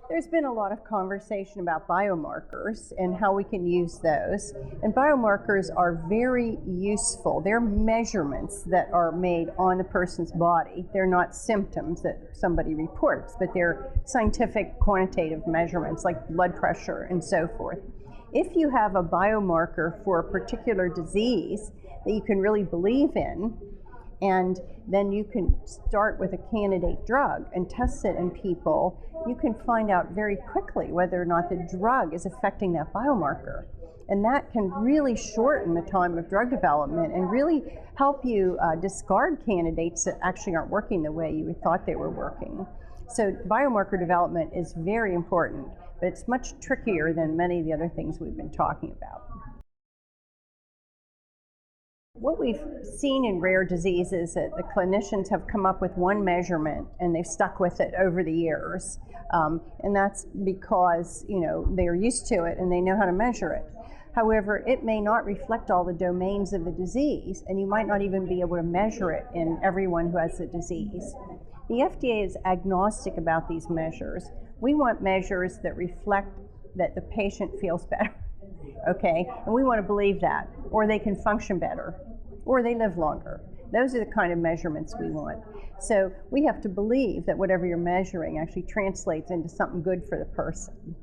There's been a lot of conversation about biomarkers and how we can use those. And biomarkers are very useful. They're measurements that are made on a person's body. They're not symptoms that somebody reports, but they're scientific quantitative measurements like blood pressure and so forth. If you have a biomarker for a particular disease that you can really believe in, and then you can start with a candidate drug and test it in people, you can find out very quickly whether or not the drug is affecting that biomarker. And that can really shorten the time of drug development and really help you discard candidates that actually aren't working the way you thought they were working. So biomarker development is very important, but it's much trickier than many of the other things we've been talking about. What we've seen in rare diseases is that the clinicians have come up with one measurement and they've stuck with it over the years. And that's because, they're used to it and they know how to measure it. However, it may not reflect all the domains of the disease, and you might not even be able to measure it in everyone who has the disease. The FDA is agnostic about these measures. We want measures that reflect that the patient feels better. Okay, and we want to believe that, or they can function better, or they live longer. Those are the kind of measurements we want. So we have to believe that whatever you're measuring actually translates into something good for the person.